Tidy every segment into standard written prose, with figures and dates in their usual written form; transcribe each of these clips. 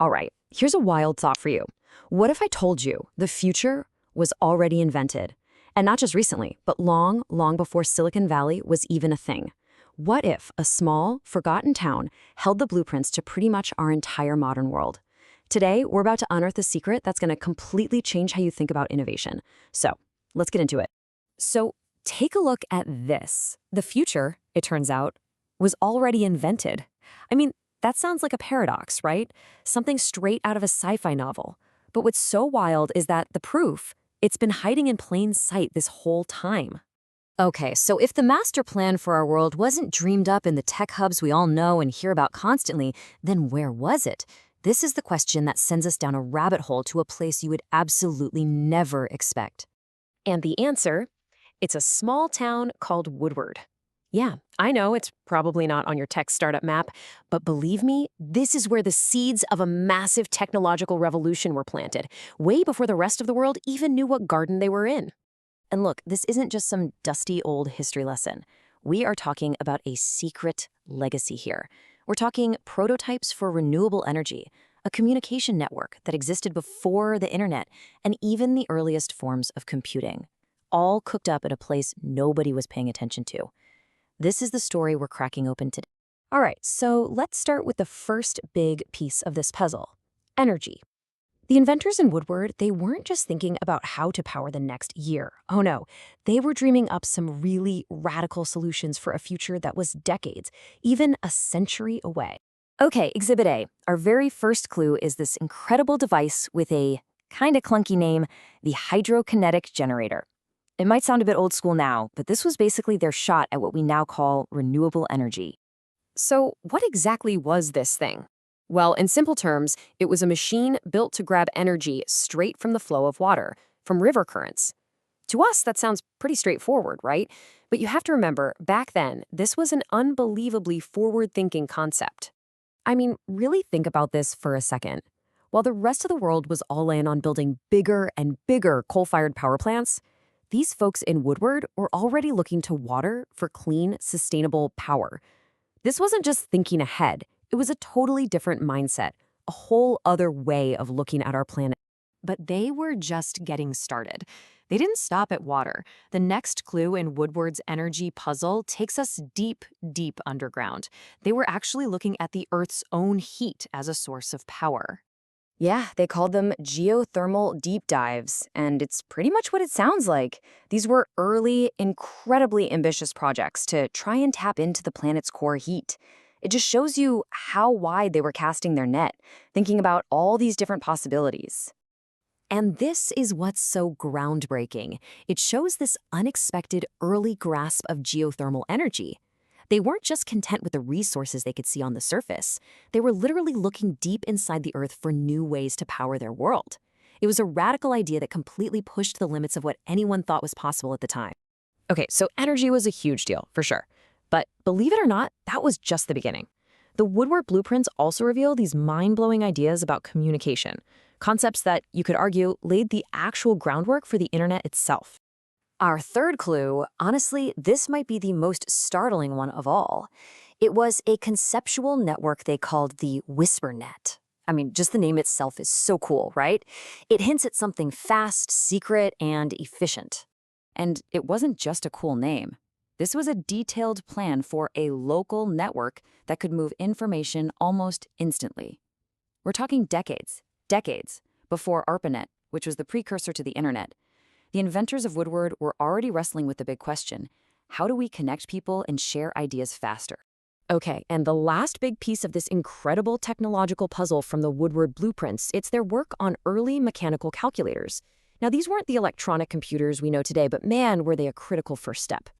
All right, here's a wild thought for you. What if I told you the future was already invented? And not just recently, but long, long before Silicon Valley was even a thing. What if a small, forgotten town held the blueprints to pretty much our entire modern world? Today, we're about to unearth a secret that's going to completely change how you think about innovation. So, let's get into it. So, take a look at this. The future, it turns out, was already invented. I mean, that sounds like a paradox, right? Something straight out of a sci-fi novel. But what's so wild is that the proof, it's been hiding in plain sight this whole time. Okay, so if the master plan for our world wasn't dreamed up in the tech hubs we all know and hear about constantly, then where was it? This is the question that sends us down a rabbit hole to a place you would absolutely never expect. And the answer? It's a small town called Woodward. Yeah, I know it's probably not on your tech startup map, but believe me, this is where the seeds of a massive technological revolution were planted, way before the rest of the world even knew what garden they were in. And look, this isn't just some dusty old history lesson. We are talking about a secret legacy here. We're talking prototypes for renewable energy, a communication network that existed before the internet, and even the earliest forms of computing, all cooked up at a place nobody was paying attention to. This is the story we're cracking open today. All right, so let's start with the first big piece of this puzzle, energy. The inventors in Woodward, they weren't just thinking about how to power the next year. Oh no, they were dreaming up some really radical solutions for a future that was decades, even a century away. Okay, Exhibit A. Our very first clue is this incredible device with a kinda clunky name, the hydrokinetic generator. It might sound a bit old school now, but this was basically their shot at what we now call renewable energy. So what exactly was this thing? Well, in simple terms, it was a machine built to grab energy straight from the flow of water, from river currents. To us, that sounds pretty straightforward, right? But you have to remember, back then, this was an unbelievably forward-thinking concept. I mean, really think about this for a second. While the rest of the world was all in on building bigger and bigger coal-fired power plants, these folks in Woodward were already looking to water for clean, sustainable power. This wasn't just thinking ahead. It was a totally different mindset, a whole other way of looking at our planet. But they were just getting started. They didn't stop at water. The next clue in Woodward's energy puzzle takes us deep, deep underground. They were actually looking at the Earth's own heat as a source of power. Yeah, they called them geothermal deep dives, and it's pretty much what it sounds like. These were early, incredibly ambitious projects to try and tap into the planet's core heat. It just shows you how wide they were casting their net, thinking about all these different possibilities. And this is what's so groundbreaking. It shows this unexpected early grasp of geothermal energy. They weren't just content with the resources they could see on the surface. They were literally looking deep inside the Earth for new ways to power their world. It was a radical idea that completely pushed the limits of what anyone thought was possible at the time. Okay, so energy was a huge deal, for sure. But believe it or not, that was just the beginning. The Woodward blueprints also reveal these mind-blowing ideas about communication, concepts that, you could argue, laid the actual groundwork for the internet itself. Our third clue, honestly, this might be the most startling one of all. It was a conceptual network they called the WhisperNet. I mean, just the name itself is so cool, right? It hints at something fast, secret, and efficient. And it wasn't just a cool name. This was a detailed plan for a local network that could move information almost instantly. We're talking decades before ARPANET, which was the precursor to the internet. The inventors of Woodward were already wrestling with the big question: how do we connect people and share ideas faster? Okay, and the last big piece of this incredible technological puzzle from the Woodward blueprints, it's their work on early mechanical calculators. Now, these weren't the electronic computers we know today, but man, were they a critical first step.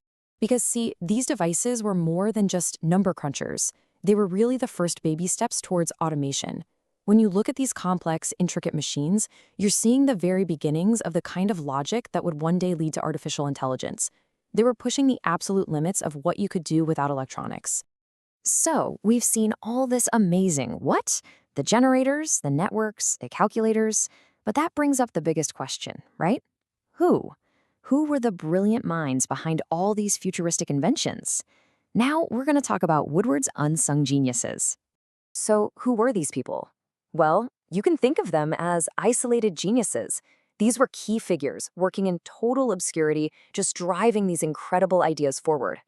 Because see, these devices were more than just number crunchers. They were really the first baby steps towards automation. When you look at these complex, intricate machines, you're seeing the very beginnings of the kind of logic that would one day lead to artificial intelligence. They were pushing the absolute limits of what you could do without electronics. So, we've seen all this amazing what? The generators, the networks, the calculators. But that brings up the biggest question, right? Who? Who were the brilliant minds behind all these futuristic inventions? Now, we're going to talk about Woodward's unsung geniuses. So, who were these people? Well, you can think of them as isolated geniuses. These were key figures working in total obscurity, just driving these incredible ideas forward.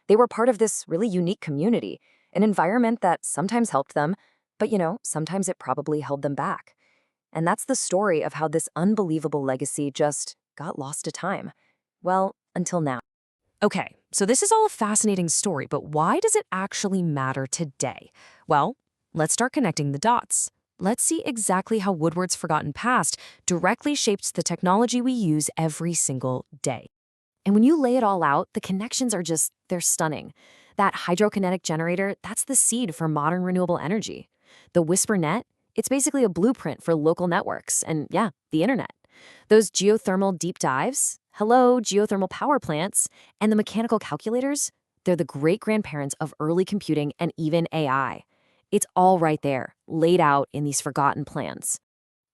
They were part of this really unique community, an environment that sometimes helped them, but sometimes it probably held them back. And that's the story of how this unbelievable legacy just got lost to time. Well, until now. Okay, so this is all a fascinating story, but why does it actually matter today? Well, let's start connecting the dots. Let's see exactly how Woodward's forgotten past directly shapes the technology we use every single day. And when you lay it all out, the connections are they're stunning. That hydrokinetic generator, that's the seed for modern renewable energy. The Whisper Net, it's basically a blueprint for local networks and, yeah, the internet. Those geothermal deep dives, hello, geothermal power plants, and the mechanical calculators, they're the great-grandparents of early computing and even AI. It's all right there, laid out in these forgotten plans.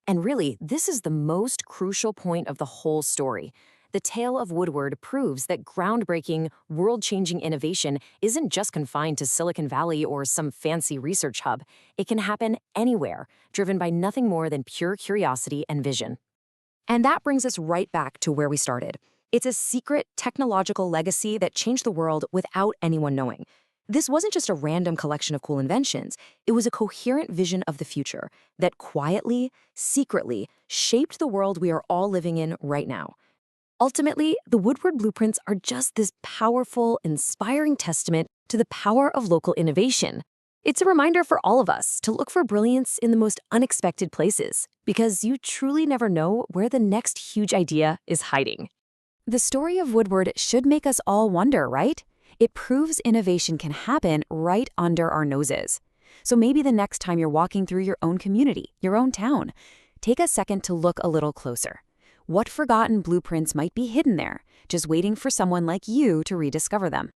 And really, this is the most crucial point of the whole story. The tale of Woodward proves that groundbreaking, world-changing innovation isn't just confined to Silicon Valley or some fancy research hub. It can happen anywhere, driven by nothing more than pure curiosity and vision. And that brings us right back to where we started. It's a secret technological legacy that changed the world without anyone knowing. This wasn't just a random collection of cool inventions. It was a coherent vision of the future that quietly, secretly shaped the world we are all living in right now. Ultimately, the Woodward blueprints are just this powerful, inspiring testament to the power of local innovation. It's a reminder for all of us to look for brilliance in the most unexpected places, because you truly never know where the next huge idea is hiding. The story of Woodward should make us all wonder, right? It proves innovation can happen right under our noses. So maybe the next time you're walking through your own community, your own town, take a second to look a little closer. What forgotten blueprints might be hidden there, just waiting for someone like you to rediscover them?